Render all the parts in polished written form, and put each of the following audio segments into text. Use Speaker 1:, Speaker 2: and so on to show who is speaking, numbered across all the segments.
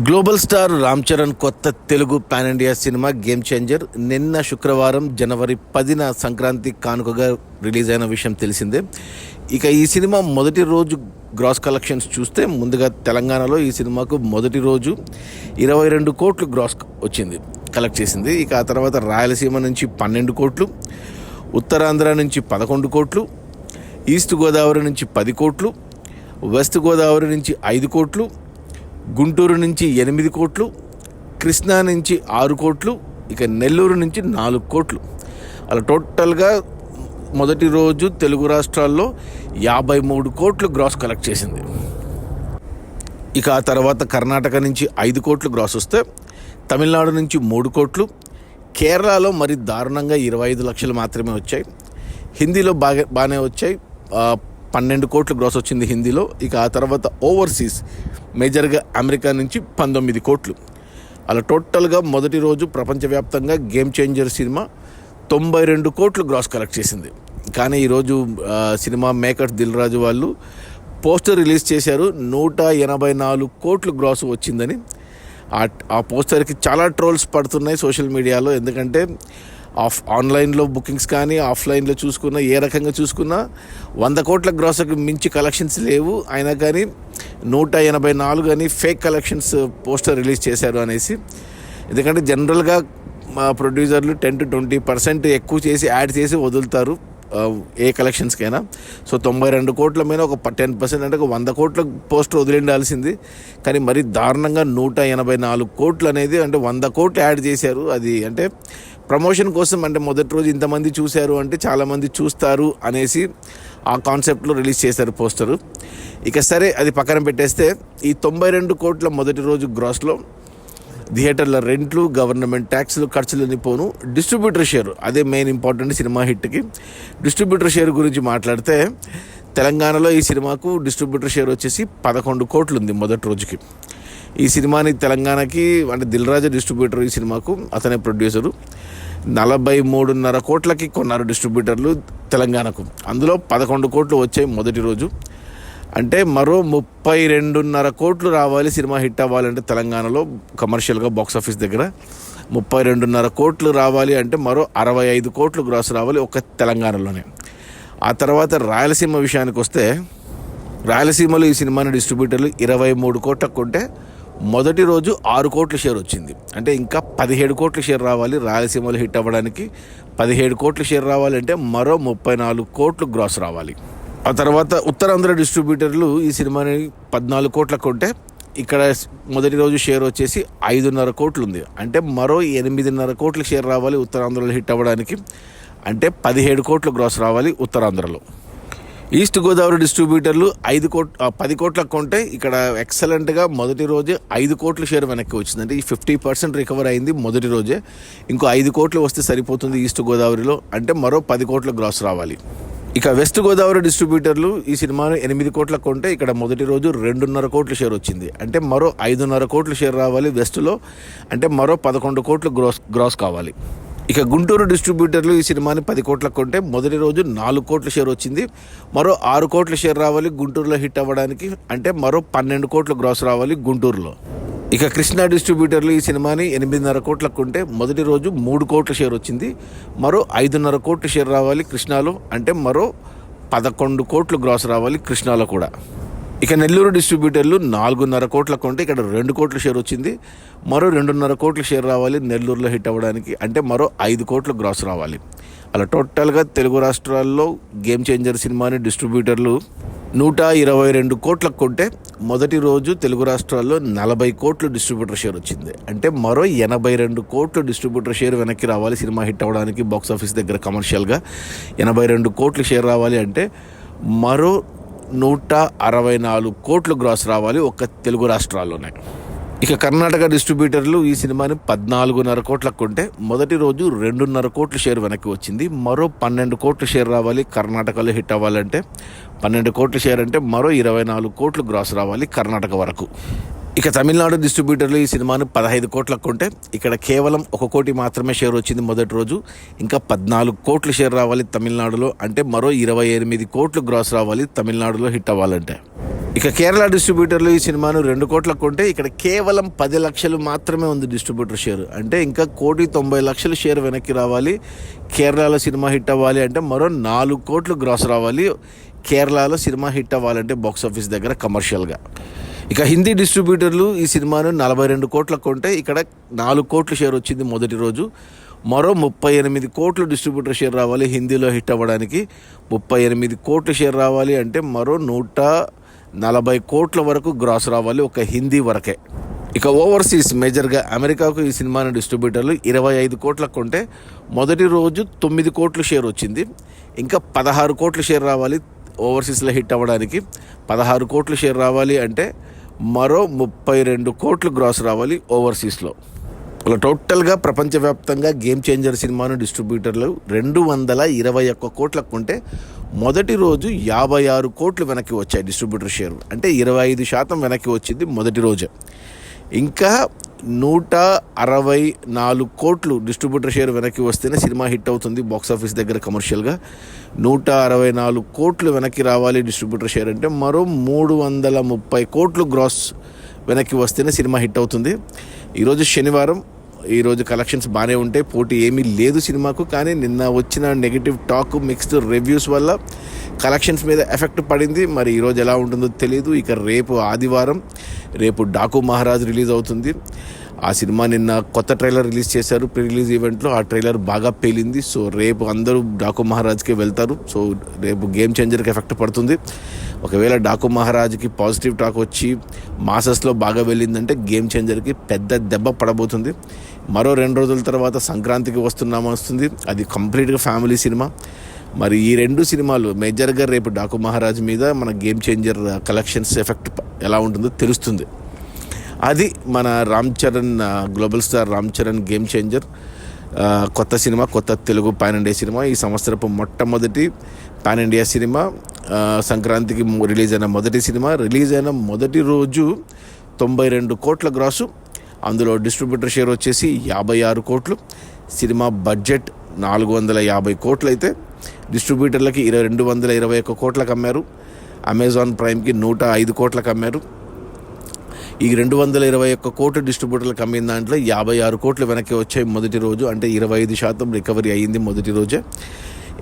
Speaker 1: Global star Ram Charan కొత్త Telugu pan India cinema game changer నిన్న శుక్రవారం జనవరి 10న సంక్రాంతి కానుకగా రిలీజ్ అయిన విషయం తెలిసిందే. ఇక ఈ సినిమా మొదటి రోజు గ్రాస్ కలెక్షన్స్ చూస్తే ముందుగా తెలంగాణలో ఈ సినిమాకు మొదటి రోజు 22 కోట్లు గ్రాస్ వచ్చింది, కలెక్ట్ చేసింది. ఇక ఆ తర్వాత రాయలసీమ నుంచి 12 కోట్లు, ఉత్తరాంధ్ర నుంచి 11 కోట్లు, ఈస్ట్ గోదావరి నుంచి 10 కోట్లు, వెస్ట్ గోదావరి నుంచి 5 కోట్లు, గుంటూరు నుంచి 8 కోట్లు, కృష్ణా నుంచి 6 కోట్లు, ఇక నెల్లూరు నుంచి 4 కోట్లు. అలా టోటల్గా మొదటి రోజు తెలుగు రాష్ట్రాల్లో 53 కోట్లు గ్రాస్ కలెక్ట్ చేసింది. ఇక ఆ తర్వాత కర్ణాటక నుంచి 5 కోట్లు గ్రాస్ వస్తే, తమిళనాడు నుంచి 3 కోట్లు, కేరళలో మరి దారుణంగా 25 లక్షలు మాత్రమే వచ్చాయి. హిందీలో బాగానే వచ్చాయి, 12 కోట్లు గ్రాస్ వచ్చింది హిందీలో. ఇక ఆ తర్వాత ఓవర్సీస్ మేజర్గా అమెరికా నుంచి 19 కోట్లు. అలా టోటల్గా మొదటి రోజు ప్రపంచవ్యాప్తంగా గేమ్ చేంజర్ సినిమా 92 కోట్లు గ్రాస్ కలెక్ట్ చేసింది. కానీ ఈరోజు సినిమా మేకర్స్ దిల్ రాజు వాళ్ళు పోస్టర్ రిలీజ్ చేశారు, 184 కోట్లు గ్రాస్ వచ్చిందని. ఆ పోస్టర్కి చాలా ట్రోల్స్ పడుతున్నాయి సోషల్ మీడియాలో. ఎందుకంటే ఆన్లైన్లో బుకింగ్స్ కానీ ఆఫ్లైన్లో చూసుకున్నా, ఏ రకంగా చూసుకున్నా 100 కోట్ల గ్రాస్కి మించి కలెక్షన్స్ లేవు. అయినా కానీ 184 అని ఫేక్ కలెక్షన్స్ పోస్టర్ రిలీజ్ చేశారు అనేసి. ఎందుకంటే జనరల్గా ప్రొడ్యూసర్లు 10-20% ఎక్కువ చేసి యాడ్ చేసి వదులుతారు ఏ కలెక్షన్స్కైనా. సో 92 కోట్ల మీద ఒక 10% అంటే ఒక 100 కోట్ల పోస్టర్ వదిలిండాల్సింది. కానీ మరి దారుణంగా 184 కోట్లు అనేది, అంటే 100 కోట్లు యాడ్ చేశారు. అది అంటే ప్రమోషన్ కోసం, అంటే మొదటి రోజు ఇంతమంది చూశారు అంటే చాలామంది చూస్తారు అనేసి ఆ కాన్సెప్ట్లో రిలీజ్ చేశారు పోస్టరు. ఇక సరే, అది పక్కన పెట్టేస్తే ఈ 92 కోట్ల మొదటి రోజు గ్రాస్లో థియేటర్ల రెంట్లు, గవర్నమెంట్ ట్యాక్స్లు, ఖర్చులని పోను, డిస్ట్రిబ్యూటర్ షేర్ అదే మెయిన్ ఇంపార్టెంట్ సినిమా హిట్కి. డిస్ట్రిబ్యూటర్ షేర్ గురించి మాట్లాడితే తెలంగాణలో ఈ సినిమాకు డిస్ట్రిబ్యూటర్ షేర్ వచ్చేసి 11 కోట్లు ఉంది మొదటి రోజుకి. ఈ సినిమాని తెలంగాణకి, అంటే దిల్ రాజు డిస్ట్రిబ్యూటర్ ఈ సినిమాకు, అతనే ప్రొడ్యూసరు. 43.5 కోట్లకి కొన్నారు డిస్ట్రిబ్యూటర్లు తెలంగాణకు. అందులో 11 కోట్లు వచ్చాయి మొదటి రోజు. అంటే మరో 32.5 కోట్లు రావాలి సినిమా హిట్ అవ్వాలంటే తెలంగాణలో కమర్షియల్గా బాక్స్ ఆఫీస్ దగ్గర 32.5 కోట్లు రావాలి అంటే మరో 65 కోట్లు గ్రాస్ రావాలి ఒక్క తెలంగాణలోనే. ఆ తర్వాత రాయలసీమ విషయానికి వస్తే, రాయలసీమలో ఈ సినిమాని డిస్ట్రిబ్యూటర్లు 23 కోట్లకు కొంటే మొదటి రోజు 6 కోట్ల షేర్ వచ్చింది. అంటే ఇంకా 17 కోట్ల షేర్ రావాలి రాయలసీమలో హిట్ అవ్వడానికి. 17 కోట్ల షేర్ రావాలంటే మరో 34 కోట్లు గ్రాస్ రావాలి. ఆ తర్వాత ఉత్తరాంధ్ర డిస్ట్రిబ్యూటర్లు ఈ సినిమాని 14 కోట్లకు కొంటే ఇక్కడ మొదటి రోజు షేర్ వచ్చేసి 5.5 కోట్లు ఉంది. అంటే మరో 8.5 కోట్ల షేర్ రావాలి ఉత్తరాంధ్రలో హిట్ అవ్వడానికి. అంటే 17 కోట్లు గ్రాస్ రావాలి ఉత్తరాంధ్రలో. ఈస్ట్ గోదావరి డిస్ట్రిబ్యూటర్లు 10 కోట్లకు కొంటే ఇక్కడ ఎక్సలెంట్గా మొదటి రోజే 5 కోట్ల షేర్ వెనక్కి వచ్చింది. అంటే ఈ 50% రికవర్ అయింది మొదటి రోజే. ఇంకో 5 కోట్లు వస్తే సరిపోతుంది ఈస్ట్ గోదావరిలో, అంటే మరో 10 కోట్ల గ్రాస్ రావాలి. ఇక వెస్ట్ గోదావరి డిస్ట్రిబ్యూటర్లు ఈ సినిమాను 8 కోట్లకు కొంటే ఇక్కడ మొదటి రోజు 2.5 కోట్ల షేర్ వచ్చింది. అంటే మరో 5.5 కోట్ల షేర్ రావాలి వెస్ట్లో, అంటే మరో 11 కోట్లు గ్రాస్ కావాలి. ఇక గుంటూరు డిస్ట్రిబ్యూటర్లు ఈ సినిమాని 10 కోట్లకు కొంటే మొదటి రోజు 4 కోట్ల షేర్ వచ్చింది. మరో 6 కోట్ల షేర్ రావాలి గుంటూరులో హిట్ అవ్వడానికి. అంటే మరో 12 కోట్లు గ్రాస్ రావాలి గుంటూరులో. ఇక కృష్ణా డిస్ట్రిబ్యూటర్లు ఈ సినిమాని 8.5 కోట్లకు కొంటే మొదటి రోజు 3 కోట్ల షేర్ వచ్చింది. మరో 5.5 కోట్ల షేర్ రావాలి కృష్ణాలో, అంటే మరో 11 కోట్లు గ్రాస్ రావాలి కృష్ణాలో కూడా. ఇక నెల్లూరు డిస్ట్రిబ్యూటర్లు 4.5 కోట్లకు కొంటే ఇక్కడ 2 కోట్ల షేర్ వచ్చింది. మరో 2.5 కోట్ల షేర్ రావాలి నెల్లూరులో హిట్ అవ్వడానికి. అంటే మరో 5 కోట్లు గ్రాస్ రావాలి. అలా టోటల్గా తెలుగు రాష్ట్రాల్లో గేమ్ చేంజర్ సినిమాని డిస్ట్రిబ్యూటర్లు 122 కోట్లకు కొంటే మొదటి రోజు తెలుగు రాష్ట్రాల్లో 40 కోట్లు డిస్ట్రిబ్యూటర్ షేర్ వచ్చింది. అంటే మరో 82 కోట్లు డిస్ట్రిబ్యూటర్ షేర్ వెనక్కి రావాలి సినిమా హిట్ అవ్వడానికి. బాక్స్ ఆఫీస్ దగ్గర కమర్షియల్గా 82 కోట్లు షేర్ రావాలి అంటే మరో 164 కోట్లు గ్రాస్ రావాలి ఒక్క తెలుగు రాష్ట్రాల్లోనే. ఇక కర్ణాటక డిస్ట్రిబ్యూటర్లు ఈ సినిమాని 14.5 కోట్లకు కొంటే మొదటి రోజు 2.5 కోట్ల షేర్ వెనక్కి వచ్చింది. మరో 12 కోట్ల షేర్ రావాలి కర్ణాటకలో హిట్ అవ్వాలంటే. 12 కోట్ల షేర్ అంటే మరో 24 కోట్లు గ్రాస్ రావాలి కర్ణాటక వరకు. ఇక తమిళనాడు డిస్ట్రిబ్యూటర్లు ఈ సినిమాను 15 కోట్లకు కొంటే ఇక్కడ కేవలం 1 కోటి మాత్రమే షేర్ వచ్చింది మొదటి రోజు. ఇంకా 14 కోట్ల షేర్ రావాలి తమిళనాడులో, అంటే మరో 28 కోట్లు గ్రాస్ రావాలి తమిళనాడులో హిట్ అవ్వాలంటే. ఇక కేరళ డిస్ట్రిబ్యూటర్లు ఈ సినిమాను 2 కోట్లకు కొంటే ఇక్కడ కేవలం 10 లక్షలు మాత్రమే ఉంది డిస్ట్రిబ్యూటర్ షేర్. అంటే ఇంకా 1,90,00,000 షేర్ వెనక్కి రావాలి. కేరళలో సినిమా హిట్ అవ్వాలి అంటే మరో 4 కోట్లు గ్రాస్ రావాలి. కేరళలో సినిమా హిట్ అవ్వాలంటే బాక్స్ ఆఫీస్ దగ్గర కమర్షియల్గా. ఇక హిందీ డిస్ట్రిబ్యూటర్లు ఈ సినిమాను 42 కోట్లకు కొంటే ఇక్కడ 4 కోట్ల షేర్ వచ్చింది మొదటి రోజు. మరో 38 కోట్లు డిస్ట్రిబ్యూటర్ షేర్ రావాలి హిందీలో హిట్ అవ్వడానికి. 38 కోట్ల షేర్ రావాలి అంటే మరో 140 కోట్ల వరకు గ్రాస్ రావాలి ఒక హిందీ వరకే. ఇక ఓవర్సీస్ మేజర్గా అమెరికాకు ఈ సినిమాను డిస్ట్రిబ్యూటర్లు 25 కోట్లకు కొంటే మొదటి రోజు 9 కోట్ల షేర్ వచ్చింది. ఇంకా 16 కోట్ల షేర్ రావాలి ఓవర్సీస్లో హిట్ అవ్వడానికి. 16 కోట్ల షేర్ రావాలి అంటే మరో 32 కోట్లు గ్రాస్ రావాలి ఓవర్సీస్లో. ఇలా టోటల్గా ప్రపంచవ్యాప్తంగా గేమ్ చేంజర్ సినిమాను డిస్ట్రిబ్యూటర్లు 221 కోట్లకు కొంటే మొదటి రోజు 56 కోట్లు వెనక్కి వచ్చాయి డిస్ట్రిబ్యూటర్ షేర్. అంటే 25% వెనక్కి వచ్చింది మొదటి రోజే. ఇంకా 164 కోట్లు డిస్ట్రిబ్యూటర్ షేర్ వెనక్కి వస్తేనే సినిమా హిట్ అవుతుంది బాక్స్ ఆఫీస్ దగ్గర కమర్షియల్గా. 164 కోట్లు వెనక్కి రావాలి డిస్ట్రిబ్యూటర్ షేర్ అంటే మరో 330 కోట్లు గ్రాస్ వెనక్కి వస్తేనే సినిమా హిట్ అవుతుంది. ఈరోజు శనివారం, ఈరోజు కలెక్షన్స్ బాగానే ఉంటాయి, పోటీ ఏమీ లేదు సినిమాకు. కానీ నిన్న వచ్చిన నెగిటివ్ టాక్, మిక్స్డ్ రివ్యూస్ వల్ల కలెక్షన్స్ మీద ఎఫెక్ట్ పడింది. మరి ఈరోజు ఎలా ఉంటుందో తెలియదు. ఇక రేపు ఆదివారం, రేపు డాకు మహారాజ్ రిలీజ్ అవుతుంది. ఆ సినిమా నిన్న కొత్త ట్రైలర్ రిలీజ్ చేశారు ప్రీ రిలీజ్ ఈవెంట్లో. ఆ ట్రైలర్ బాగా పేలింది. సో రేపు అందరూ డాకు మహారాజ్కి వెళ్తారు. సో రేపు గేమ్ చేంజర్కి ఎఫెక్ట్ పడుతుంది. ఒకవేళ డాకు మహారాజ్కి పాజిటివ్ టాక్ వచ్చి మాసెస్లో బాగా వెళ్ళిందంటే గేమ్ చేంజర్కి పెద్ద దెబ్బ పడబోతుంది. మరో 2 రోజుల తర్వాత సంక్రాంతికి వస్తుంది. అది కంప్లీట్గా ఫ్యామిలీ సినిమా. మరి ఈ 2 సినిమాలు మేజర్గా రేపు డాకు మహారాజ్ మీద మన గేమ్ చేంజర్ కలెక్షన్స్ ఎఫెక్ట్ ఎలా ఉంటుందో తెలుస్తుంది. అది మన Ram Charan, global star Ram Charan game changer కొత్త సినిమా, కొత్త తెలుగు పాన్ ఇండియా సినిమా. ఈ సంవత్సరపు మొట్టమొదటి పాన్ ఇండియా సినిమా. సంక్రాంతికి రిలీజ్ అయిన మొదటి సినిమా. రిలీజ్ అయిన మొదటి రోజు 92 కోట్ల గ్రాసు. అందులో డిస్ట్రిబ్యూటర్ షేర్ వచ్చేసి 56 కోట్లు. సినిమా బడ్జెట్ 450 కోట్లు అయితే డిస్ట్రిబ్యూటర్లకి 221 కోట్లకు అమ్మారు. అమెజాన్ ప్రైమ్కి 105 కోట్లకు అమ్మారు. ఈ 221 కోట్లు డిస్ట్రిబ్యూటర్లకు అమ్మిన దాంట్లో 56 కోట్లు వెనక్కి వచ్చాయి మొదటి రోజు. అంటే 25% రికవరీ అయ్యింది మొదటి రోజే.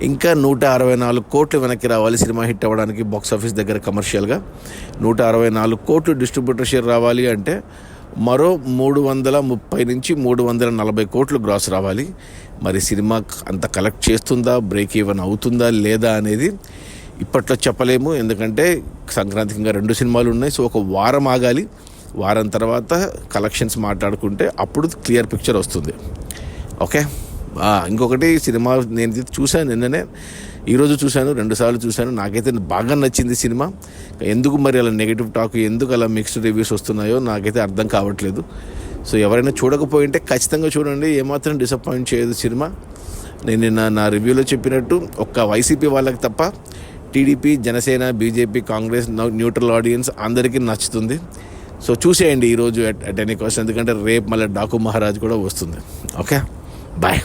Speaker 1: ఇంకా 164 కోట్లు వెనక్కి రావాలి సినిమా హిట్ అవ్వడానికి బాక్స్ ఆఫీస్ దగ్గర కమర్షియల్గా. 164 కోట్లు డిస్ట్రిబ్యూటర్ షేర్ రావాలి అంటే మరో 330 నుంచి 340 కోట్లు గ్రాస్ రావాలి. మరి సినిమా అంత కలెక్ట్ చేస్తుందా, బ్రేక్ ఈవెన్ అవుతుందా లేదా అనేది ఇప్పట్లో చెప్పలేము. ఎందుకంటే సంక్రాంతికి ఇంకా 2 సినిమాలు ఉన్నాయి. సో ఒక వారం ఆగాలి. వారం తర్వాత కలెక్షన్స్ మాట్లాడుకుంటే అప్పుడు క్లియర్ పిక్చర్ వస్తుంది. ఓకే. ఇంకొకటి సినిమా నేను చూశాను నిన్ననే, ఈరోజు చూశాను, 2 సార్లు చూశాను. నాకైతే బాగా నచ్చింది సినిమా. ఎందుకు మరి అలా నెగిటివ్ టాక్, ఎందుకు అలా మిక్స్డ్ రివ్యూస్ వస్తున్నాయో నాకైతే అర్థం కావట్లేదు. సో ఎవరైనా చూడకపోయింటే ఖచ్చితంగా చూడండి. ఏమాత్రం డిసప్పాయింట్ చేయదు సినిమా. నేను నిన్న నా రివ్యూలో చెప్పినట్టు ఒక్క వైసీపీ వాళ్ళకి తప్ప TDP, Janasena, BJP, Congress, neutral audience అందరికీ నచ్చుతుంది. సో చూసేయండి ఈరోజు అట్ ఎనీ కాస్ట్. ఎందుకంటే రేపు మళ్ళీ డాకు మహారాజ్ కూడా వస్తుంది. Okay, bye.